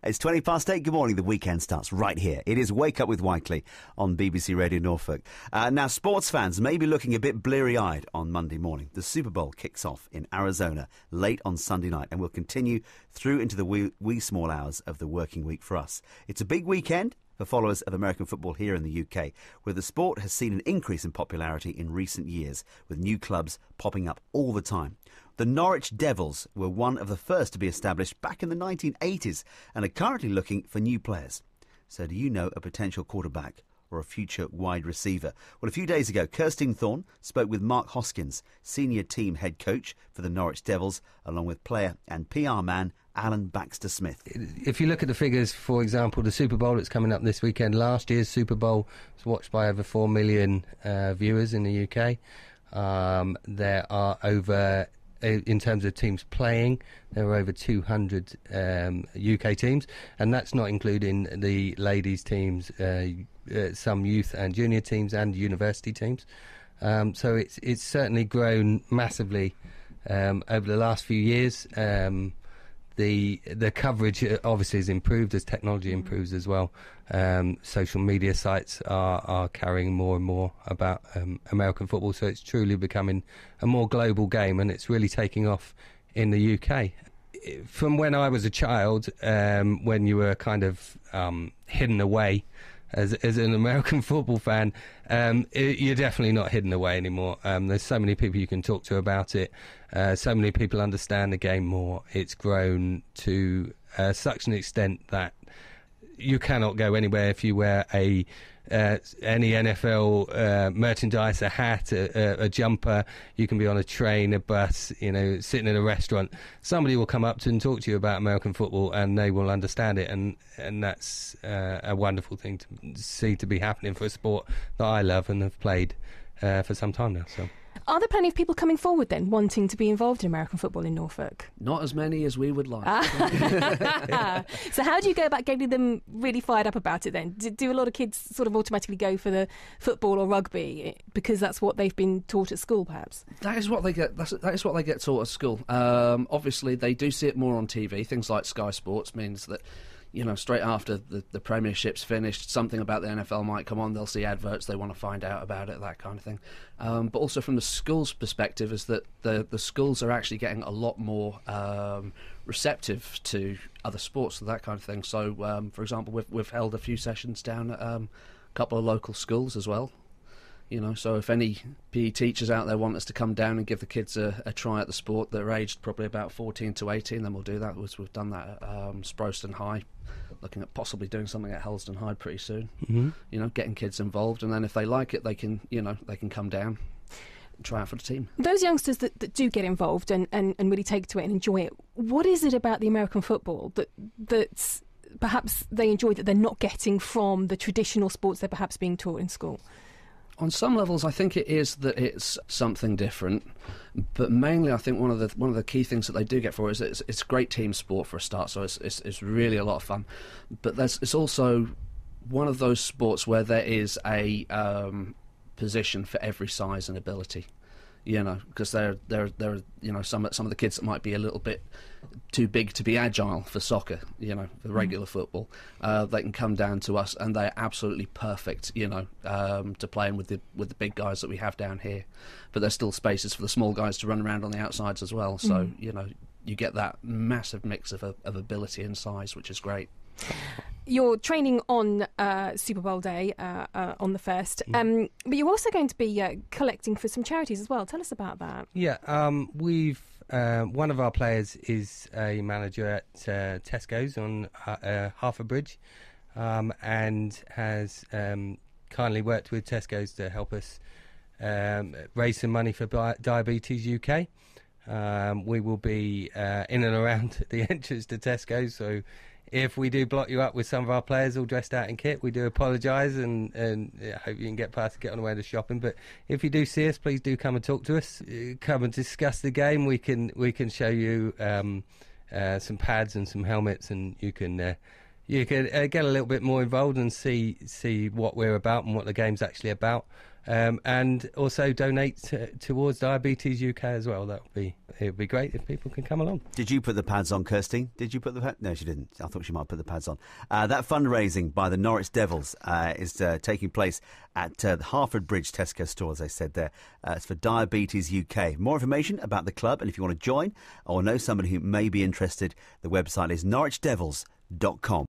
It's 20 past 8. Good morning. The weekend starts right here. It is Wake Up with Whiteley on BBC Radio Norfolk. Now, sports fans may be looking a bit bleary-eyed on Monday morning. The Super Bowl kicks off in Arizona late on Sunday night and will continue through into the wee small hours of the working week for us. It's a big weekend for followers of American football here in the UK, where the sport has seen an increase in popularity in recent years, with new clubs popping up all the time. The Norwich Devils were one of the first to be established back in the 1980s and are currently looking for new players. So do you know a potential quarterback or a future wide receiver? Well, a few days ago, Kirsten Thorne spoke with Mark Hoskins, senior team head coach for the Norwich Devils, along with player and PR man Alan Baxter-Smith. If you look at the figures, for example, the Super Bowl that's coming up this weekend, last year's Super Bowl was watched by over 4 million viewers in the UK. There are over, in terms of teams playing, there are over 200 UK teams, and that's not including the ladies teams, some youth and junior teams and university teams. So it's certainly grown massively over the last few years. The coverage obviously has improved as technology improves as well. Social media sites are carrying more and more about American football, so it's truly becoming a more global game, and it's really taking off in the UK. From when I was a child, when you were kind of hidden away as an American football fan, you're definitely not hidden away anymore. There's so many people you can talk to about it. So many people understand the game more. It's grown to such an extent that you cannot go anywhere if you wear any NFL merchandise, a hat, a jumper. You can be on a train, a bus, sitting in a restaurant. Somebody will come up to and talk to you about American football, and they will understand it. And that's a wonderful thing to see to be happening for a sport that I love and have played for some time now. So. Are there plenty of people coming forward then, wanting to be involved in American football in Norfolk? Not as many as we would like. So how do you go about getting them really fired up about it then? Do a lot of kids sort of automatically go for the football or rugby because that's what they've been taught at school, perhaps? That is what they get. That is what they get taught at school. Obviously, they do see it more on TV. Things like Sky Sports means that, straight after the Premiership's finished, something about the NFL might come on, they'll see adverts, they want to find out about it, that kind of thing. But also from the school's perspective is that the schools are actually getting a lot more receptive to other sports and that kind of thing. So, for example, we've held a few sessions down at a couple of local schools as well. So if any PE teachers out there want us to come down and give the kids a try at the sport that are aged probably about 14 to 18, then we'll do that. We've done that at Sproston High, looking at possibly doing something at Helston High pretty soon. Mm-hmm. Getting kids involved, and then if they like it, they can come down and try out for the team. Those youngsters that do get involved and really take to it and enjoy it, what is it about the American football that's perhaps they enjoy that they're not getting from the traditional sports they're perhaps being taught in school? On some levels, I think it is that it's something different, but mainly I think one of the key things that they do get for it is it's great team sport for a start. So it's really a lot of fun, but it's also one of those sports where there is a position for every size and ability. Because there are some of the kids that might be a little bit too big to be agile for soccer, for regular football. They can come down to us, and they're absolutely perfect, to playing with the big guys that we have down here. But there's still spaces for the small guys to run around on the outsides as well. So you get that massive mix of ability and size, which is great. You're training on Super Bowl day on the 1st, but you're also going to be collecting for some charities as well. Tell us about that. Yeah, we've one of our players is a manager at Tesco's on Harford Bridge, and has kindly worked with Tesco's to help us raise some money for Diabetes UK. We will be in and around the entrance to Tesco's, so if we do block you up with some of our players all dressed out in kit, we do apologise and hope you can get past and get on the way to shopping. But if you do see us, please do come and talk to us. Come and discuss the game. We can show you some pads and some helmets, and you can get a little bit more involved and see what we're about and what the game's actually about. and also donate towards Diabetes UK as well. It would be great if people can come along. Did you put the pads on, Kirsty? Did you put the pads? No, she didn't. I thought she might put the pads on. That fundraising by the Norwich Devils is taking place at the Harford Bridge Tesco store, as I said there. It's for Diabetes UK. More information about the club, and if you want to join or know somebody who may be interested, the website is norwichdevils.com.